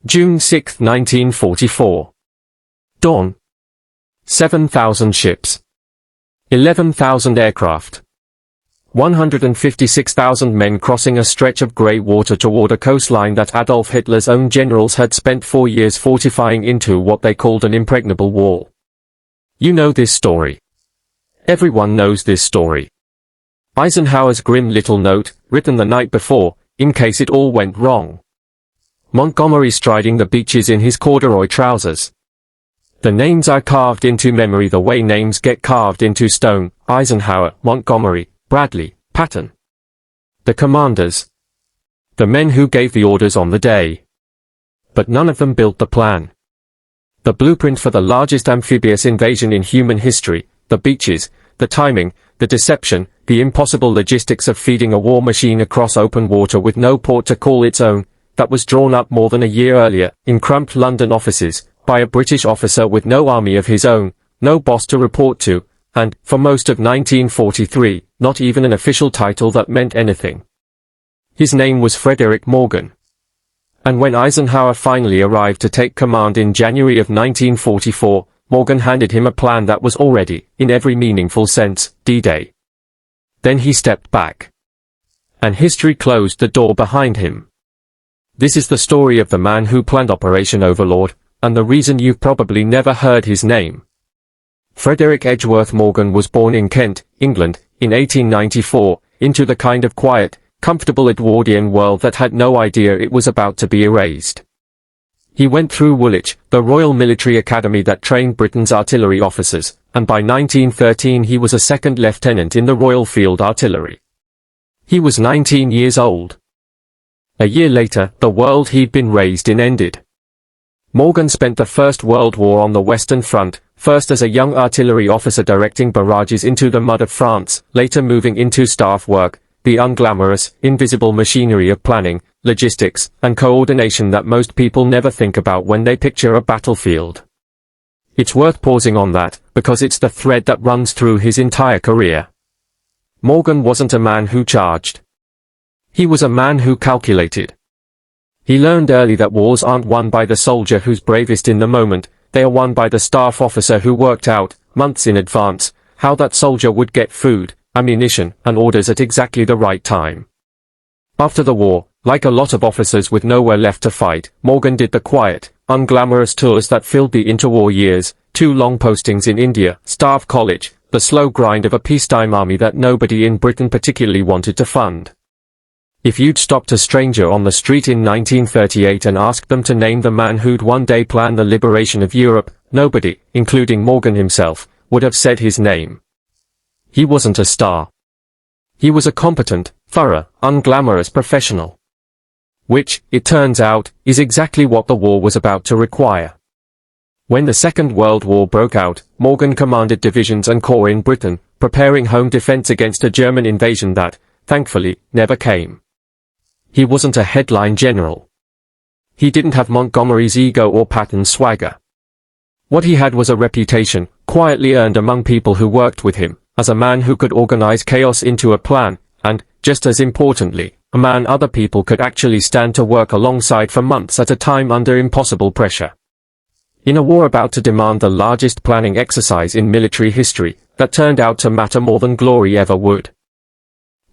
June 6, 1944. Dawn. 7,000 ships. 11,000 aircraft. 156,000 men crossing a stretch of grey water toward a coastline that Adolf Hitler's own generals had spent 4 years fortifying into what they called an impregnable wall. You know this story. Everyone knows this story. Eisenhower's grim little note, written the night before, in case it all went wrong. Montgomery striding the beaches in his corduroy trousers. The names are carved into memory the way names get carved into stone: Eisenhower, Montgomery, Bradley, Patton. The commanders. The men who gave the orders on the day. But none of them built the plan. The blueprint for the largest amphibious invasion in human history, the beaches, the timing, the deception, the impossible logistics of feeding a war machine across open water with no port to call its own, that was drawn up more than a year earlier, in cramped London offices, by a British officer with no army of his own, no boss to report to, and, for most of 1943, not even an official title that meant anything. His name was Frederick Morgan. And when Eisenhower finally arrived to take command in January of 1944, Morgan handed him a plan that was already, in every meaningful sense, D-Day. Then he stepped back. And history closed the door behind him. This is the story of the man who planned Operation Overlord, and the reason you've probably never heard his name. Frederick Edgeworth Morgan was born in Kent, England, in 1894, into the kind of quiet, comfortable Edwardian world that had no idea it was about to be erased. He went through Woolwich, the Royal Military Academy that trained Britain's artillery officers, and by 1913 he was a second lieutenant in the Royal Field Artillery. He was 19 years old. A year later, the world he'd been raised in ended. Morgan spent the First World War on the Western Front, first as a young artillery officer directing barrages into the mud of France, later moving into staff work, the unglamorous, invisible machinery of planning, logistics, and coordination that most people never think about when they picture a battlefield. It's worth pausing on that, because it's the thread that runs through his entire career. Morgan wasn't a man who charged. He was a man who calculated. He learned early that wars aren't won by the soldier who's bravest in the moment, they are won by the staff officer who worked out, months in advance, how that soldier would get food, ammunition, and orders at exactly the right time. After the war, like a lot of officers with nowhere left to fight, Morgan did the quiet, unglamorous tours that filled the interwar years, 2 long postings in India, Staff College, the slow grind of a peacetime army that nobody in Britain particularly wanted to fund. If you'd stopped a stranger on the street in 1938 and asked them to name the man who'd one day plan the liberation of Europe, nobody, including Morgan himself, would have said his name. He wasn't a star. He was a competent, thorough, unglamorous professional. Which, it turns out, is exactly what the war was about to require. When the Second World War broke out, Morgan commanded divisions and corps in Britain, preparing home defense against a German invasion that, thankfully, never came. He wasn't a headline general. He didn't have Montgomery's ego or Patton's swagger. What he had was a reputation, quietly earned among people who worked with him, as a man who could organize chaos into a plan, and, just as importantly, a man other people could actually stand to work alongside for months at a time under impossible pressure. In a war about to demand the largest planning exercise in military history, that turned out to matter more than glory ever would.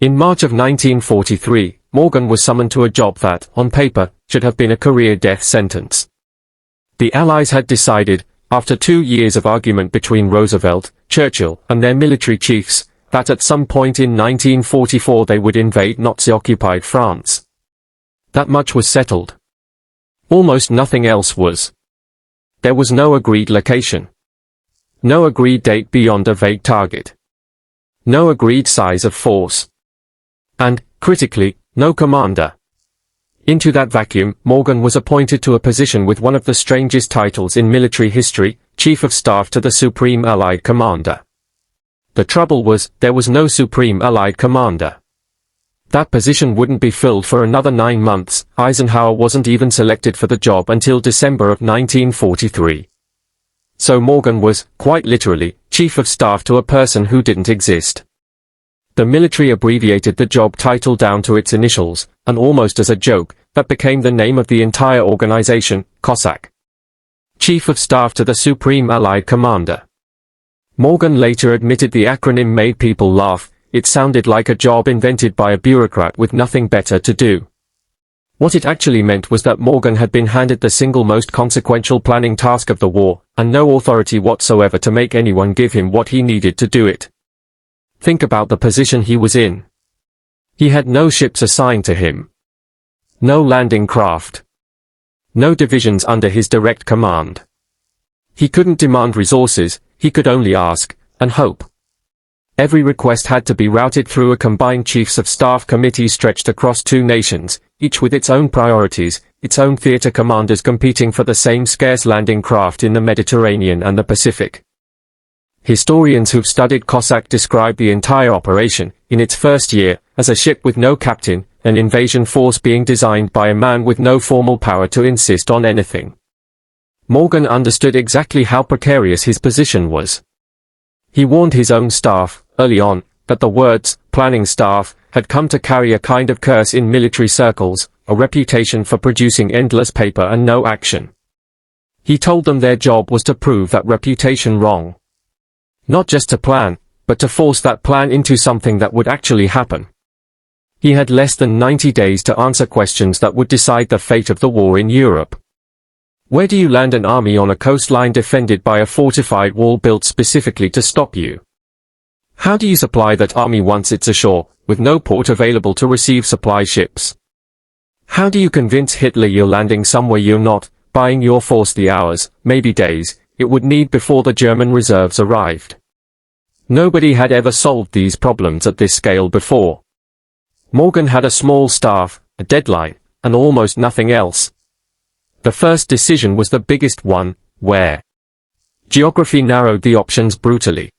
In March of 1943, Morgan was summoned to a job that, on paper, should have been a career death sentence. The Allies had decided, after 2 years of argument between Roosevelt, Churchill, and their military chiefs, that at some point in 1944 they would invade Nazi-occupied France. That much was settled. Almost nothing else was. There was no agreed location. No agreed date beyond a vague target. No agreed size of force. And, critically, no commander. Into that vacuum, Morgan was appointed to a position with one of the strangest titles in military history, Chief of Staff to the Supreme Allied Commander. The trouble was, there was no Supreme Allied Commander. That position wouldn't be filled for another 9 months. Eisenhower wasn't even selected for the job until December of 1943. So Morgan was, quite literally, Chief of Staff to a person who didn't exist. The military abbreviated the job title down to its initials, and almost as a joke, that became the name of the entire organization, COSSAC. Chief of Staff to the Supreme Allied Commander. Morgan later admitted the acronym made people laugh. It sounded like a job invented by a bureaucrat with nothing better to do. What it actually meant was that Morgan had been handed the single most consequential planning task of the war, and no authority whatsoever to make anyone give him what he needed to do it. Think about the position he was in. He had no ships assigned to him. No landing craft. No divisions under his direct command. He couldn't demand resources, he could only ask, and hope. Every request had to be routed through a combined Chiefs of Staff committee stretched across two nations, each with its own priorities, its own theater commanders competing for the same scarce landing craft in the Mediterranean and the Pacific. Historians who've studied COSSAC describe the entire operation, in its first year, as a ship with no captain, an invasion force being designed by a man with no formal power to insist on anything. Morgan understood exactly how precarious his position was. He warned his own staff, early on, that the words, planning staff, had come to carry a kind of curse in military circles, a reputation for producing endless paper and no action. He told them their job was to prove that reputation wrong. Not just to plan, but to force that plan into something that would actually happen. He had less than 90 days to answer questions that would decide the fate of the war in Europe. Where do you land an army on a coastline defended by a fortified wall built specifically to stop you? How do you supply that army once it's ashore, with no port available to receive supply ships? How do you convince Hitler you're landing somewhere you're not, buying your force the hours, maybe days, it would need before the German reserves arrived? Nobody had ever solved these problems at this scale before. Morgan had a small staff, a deadline, and almost nothing else. The first decision was the biggest one: where? Geography narrowed the options brutally.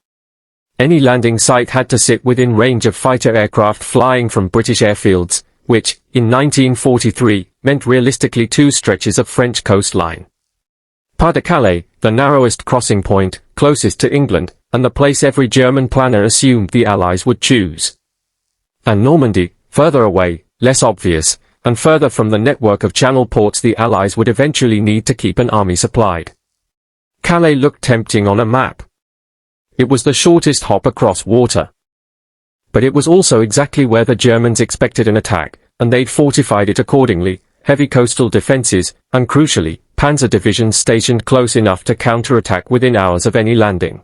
Any landing site had to sit within range of fighter aircraft flying from British airfields, which, in 1943, meant realistically 2 stretches of French coastline. Pas de Calais, the narrowest crossing point, closest to England, and the place every German planner assumed the Allies would choose. And Normandy, further away, less obvious, and further from the network of channel ports the Allies would eventually need to keep an army supplied. Calais looked tempting on a map. It was the shortest hop across water. But it was also exactly where the Germans expected an attack, and they'd fortified it accordingly, heavy coastal defenses, and crucially, panzer divisions stationed close enough to counterattack within hours of any landing.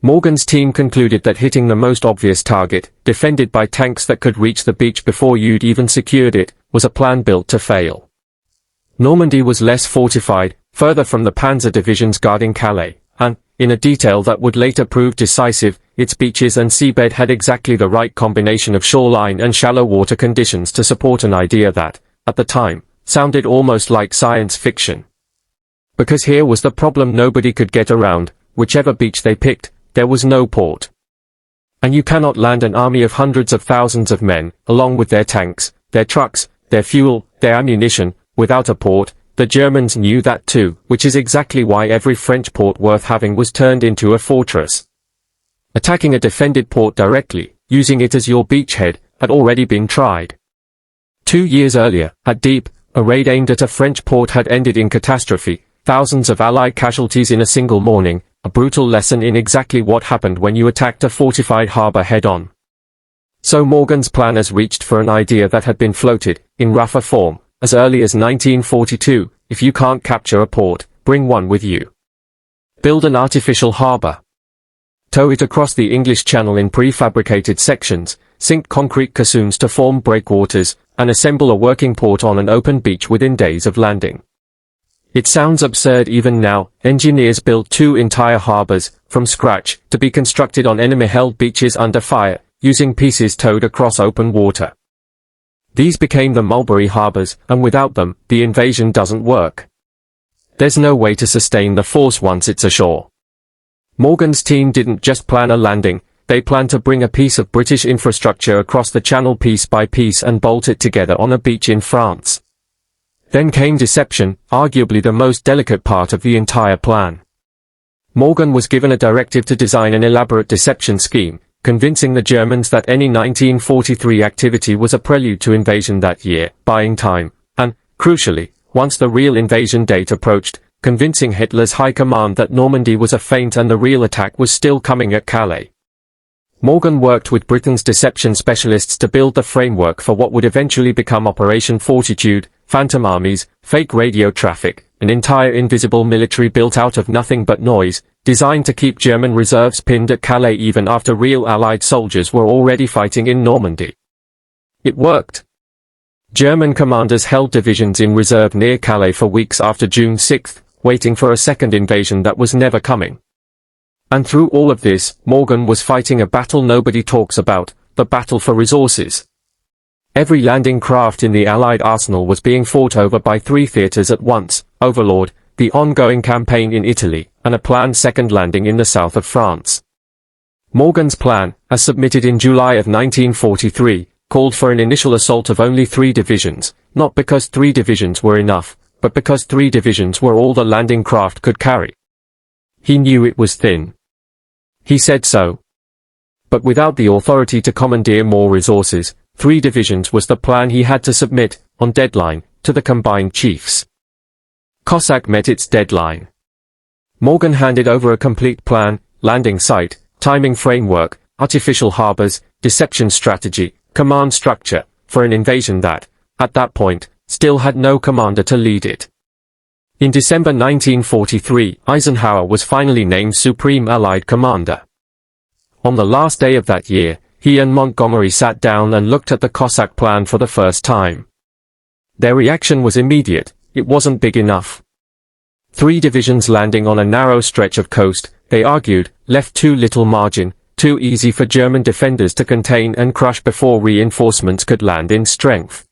Morgan's team concluded that hitting the most obvious target, defended by tanks that could reach the beach before you'd even secured it, was a plan built to fail. Normandy was less fortified, further from the panzer divisions guarding Calais, and, in a detail that would later prove decisive, its beaches and seabed had exactly the right combination of shoreline and shallow water conditions to support an idea that, at the time, sounded almost like science fiction. Because here was the problem nobody could get around: whichever beach they picked, there was no port. And you cannot land an army of hundreds of thousands of men, along with their tanks, their trucks, their fuel, their ammunition, without a port. The Germans knew that too, which is exactly why every French port worth having was turned into a fortress. Attacking a defended port directly, using it as your beachhead, had already been tried. 2 years earlier, at Dieppe, a raid aimed at a French port had ended in catastrophe, thousands of Allied casualties in a single morning, a brutal lesson in exactly what happened when you attacked a fortified harbor head-on. So Morgan's planners reached for an idea that had been floated, in rougher form, as early as 1942: if you can't capture a port, bring one with you. Build an artificial harbor. Tow it across the English Channel in prefabricated sections, sink concrete caissons to form breakwaters, and assemble a working port on an open beach within days of landing. It sounds absurd even now. Engineers built 2 entire harbors, from scratch, to be constructed on enemy-held beaches under fire, using pieces towed across open water. These became the Mulberry harbors, and without them, the invasion doesn't work. There's no way to sustain the force once it's ashore. Morgan's team didn't just plan a landing, they planned to bring a piece of British infrastructure across the channel piece by piece and bolt it together on a beach in France. Then came deception, arguably the most delicate part of the entire plan. Morgan was given a directive to design an elaborate deception scheme, convincing the Germans that any 1943 activity was a prelude to invasion that year, buying time, Crucially, once the real invasion date approached, convincing Hitler's high command that Normandy was a feint and the real attack was still coming at Calais. Morgan worked with Britain's deception specialists to build the framework for what would eventually become Operation Fortitude, phantom armies, fake radio traffic, an entire invisible military built out of nothing but noise, designed to keep German reserves pinned at Calais even after real Allied soldiers were already fighting in Normandy. It worked. German commanders held divisions in reserve near Calais for weeks after June 6, waiting for a second invasion that was never coming. And through all of this, Morgan was fighting a battle nobody talks about, the battle for resources. Every landing craft in the Allied arsenal was being fought over by three theaters at once: Overlord, the ongoing campaign in Italy, and a planned second landing in the south of France. Morgan's plan, as submitted in July of 1943, called for an initial assault of only 3 divisions, not because 3 divisions were enough, but because 3 divisions were all the landing craft could carry. He knew it was thin. He said so. But without the authority to commandeer more resources, 3 divisions was the plan he had to submit, on deadline, to the combined chiefs. COSSAC met its deadline. Morgan handed over a complete plan, landing site, timing framework, artificial harbors, deception strategy, command structure, for an invasion that, at that point, still had no commander to lead it. In December 1943, Eisenhower was finally named Supreme Allied Commander. On the last day of that year, he and Montgomery sat down and looked at the COSSAC plan for the first time. Their reaction was immediate: it wasn't big enough. 3 divisions landing on a narrow stretch of coast, they argued, left too little margin, too easy for German defenders to contain and crush before reinforcements could land in strength.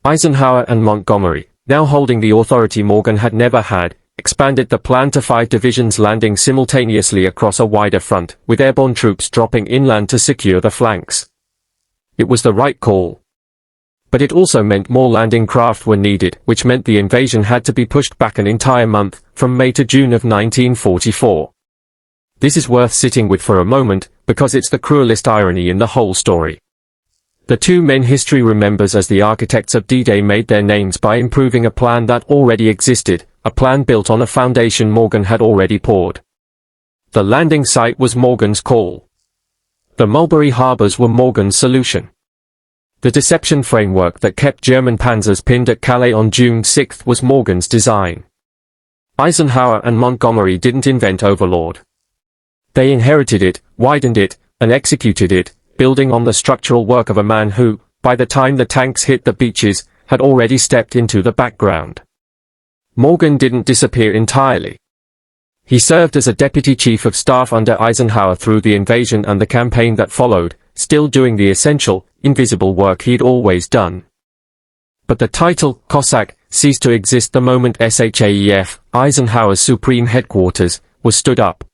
Eisenhower and Montgomery, now holding the authority Morgan had never had, expanded the plan to 5 divisions landing simultaneously across a wider front, with airborne troops dropping inland to secure the flanks. It was the right call. But it also meant more landing craft were needed, which meant the invasion had to be pushed back an entire month, from May to June of 1944. This is worth sitting with for a moment, because it's the cruelest irony in the whole story. The 2 men history remembers as the architects of D-Day made their names by improving a plan that already existed, a plan built on a foundation Morgan had already poured. The landing site was Morgan's call. The Mulberry harbors were Morgan's solution. The deception framework that kept German panzers pinned at Calais on June 6 was Morgan's design. Eisenhower and Montgomery didn't invent Overlord. They inherited it, widened it, and executed it, building on the structural work of a man who, by the time the tanks hit the beaches, had already stepped into the background. Morgan didn't disappear entirely. He served as a deputy chief of staff under Eisenhower through the invasion and the campaign that followed, still doing the essential, invisible work he'd always done. But the title, COSSAC, ceased to exist the moment SHAEF, Eisenhower's supreme headquarters, was stood up.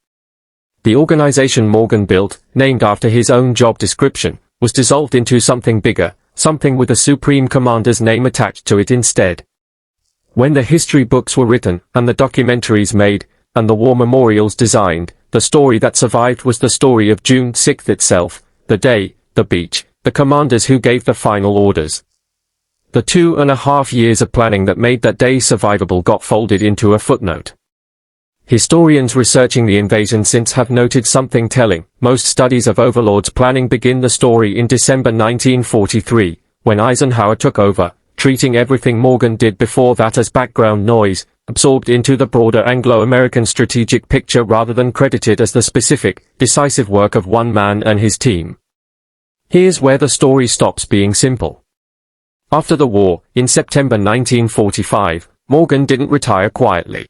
The organization Morgan built, named after his own job description, was dissolved into something bigger, something with a supreme commander's name attached to it instead. When the history books were written, and the documentaries made, and the war memorials designed, the story that survived was the story of June 6 itself, the day, the beach, the commanders who gave the final orders. The 2.5 years of planning that made that day survivable got folded into a footnote. Historians researching the invasion since have noted something telling. Most studies of Overlord's planning begin the story in December 1943, when Eisenhower took over, treating everything Morgan did before that as background noise, absorbed into the broader Anglo-American strategic picture rather than credited as the specific, decisive work of one man and his team. Here's where the story stops being simple. After the war, in September 1945, Morgan didn't retire quietly.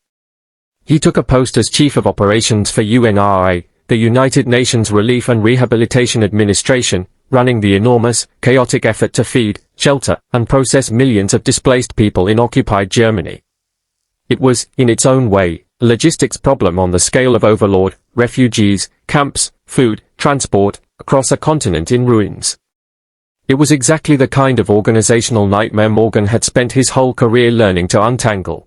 He took a post as Chief of Operations for UNRWA, the United Nations Relief and Rehabilitation Administration, running the enormous, chaotic effort to feed, shelter, and process millions of displaced people in occupied Germany. It was, in its own way, a logistics problem on the scale of Overlord, refugees, camps, food, transport, across a continent in ruins. It was exactly the kind of organizational nightmare Morgan had spent his whole career learning to untangle.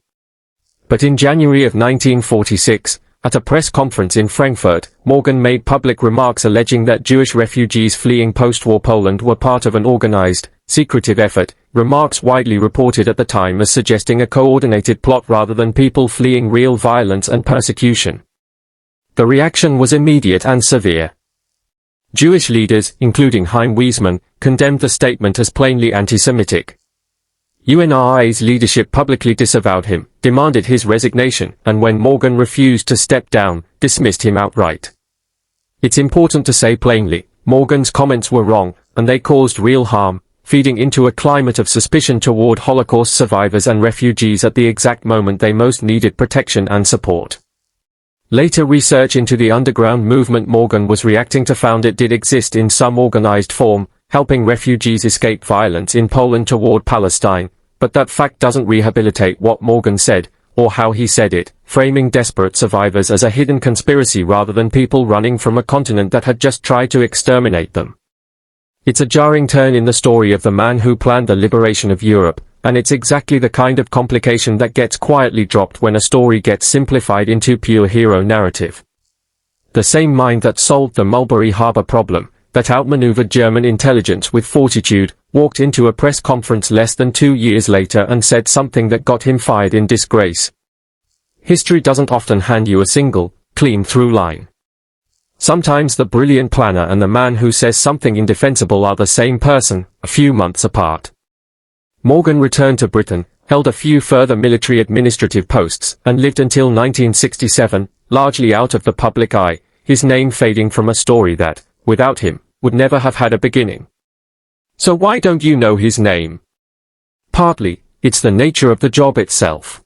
But in January of 1946, At a press conference in Frankfurt, Morgan made public remarks alleging that Jewish refugees fleeing post-war Poland were part of an organized, secretive effort, remarks widely reported at the time as suggesting a coordinated plot rather than people fleeing real violence and persecution. The reaction was immediate and severe. Jewish leaders, including Chaim Weizmann, condemned the statement as plainly anti-Semitic. UNRWA's leadership publicly disavowed him, demanded his resignation, and when Morgan refused to step down, dismissed him outright. It's important to say plainly, Morgan's comments were wrong, and they caused real harm, feeding into a climate of suspicion toward Holocaust survivors and refugees at the exact moment they most needed protection and support. Later research into the underground movement Morgan was reacting to found it did exist in some organized form, helping refugees escape violence in Poland toward Palestine, but that fact doesn't rehabilitate what Morgan said, or how he said it, framing desperate survivors as a hidden conspiracy rather than people running from a continent that had just tried to exterminate them. It's a jarring turn in the story of the man who planned the liberation of Europe, and it's exactly the kind of complication that gets quietly dropped when a story gets simplified into pure hero narrative. The same mind that solved the Mulberry Harbor problem, that outmaneuvered German intelligence with fortitude, walked into a press conference less than 2 years later and said something that got him fired in disgrace. History doesn't often hand you a single, clean through line. Sometimes the brilliant planner and the man who says something indefensible are the same person, a few months apart. Morgan returned to Britain, held a few further military administrative posts, and lived until 1967, largely out of the public eye, his name fading from a story that, without him, would never have had a beginning. So why don't you know his name? Partly, it's the nature of the job itself.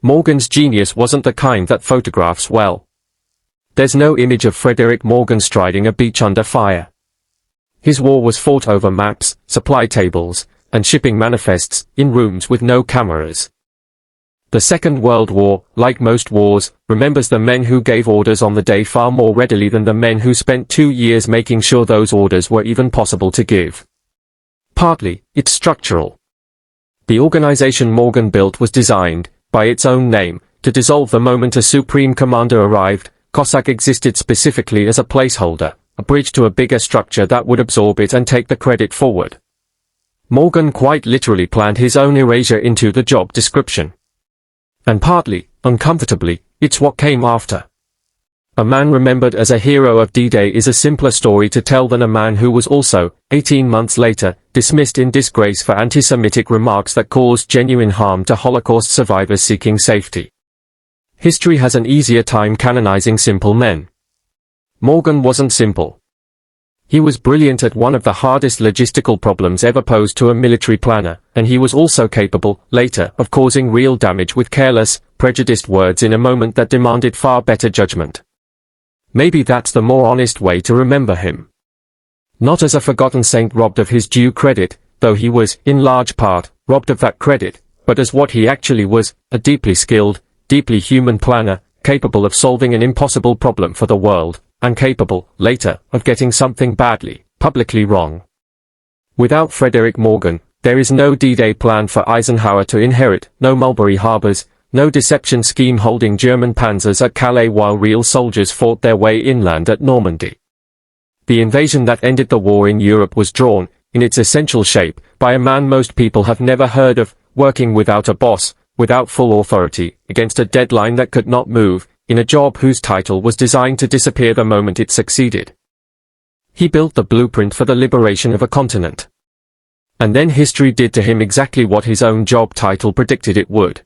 Morgan's genius wasn't the kind that photographs well. There's no image of Frederick Morgan striding a beach under fire. His war was fought over maps, supply tables, and shipping manifests, in rooms with no cameras. The Second World War, like most wars, remembers the men who gave orders on the day far more readily than the men who spent 2 years making sure those orders were even possible to give. Partly, it's structural. The organization Morgan built was designed, by its own name, to dissolve the moment a supreme commander arrived. COSSAC existed specifically as a placeholder, a bridge to a bigger structure that would absorb it and take the credit forward. Morgan quite literally planned his own erasure into the job description. And partly, uncomfortably, it's what came after. A man remembered as a hero of D-Day is a simpler story to tell than a man who was also, 18 months later, dismissed in disgrace for anti-Semitic remarks that caused genuine harm to Holocaust survivors seeking safety. History has an easier time canonizing simple men. Morgan wasn't simple. He was brilliant at one of the hardest logistical problems ever posed to a military planner, and he was also capable, later, of causing real damage with careless, prejudiced words in a moment that demanded far better judgment. Maybe that's the more honest way to remember him. Not as a forgotten saint robbed of his due credit, though he was, in large part, robbed of that credit, but as what he actually was, a deeply skilled, deeply human planner, capable of solving an impossible problem for the world, and capable, later, of getting something badly, publicly wrong. Without Frederick Morgan, there is no D-Day plan for Eisenhower to inherit, no Mulberry harbors, no deception scheme holding German panzers at Calais while real soldiers fought their way inland at Normandy. The invasion that ended the war in Europe was drawn, in its essential shape, by a man most people have never heard of, working without a boss, without full authority, against a deadline that could not move, in a job whose title was designed to disappear the moment it succeeded. He built the blueprint for the liberation of a continent. And then history did to him exactly what his own job title predicted it would.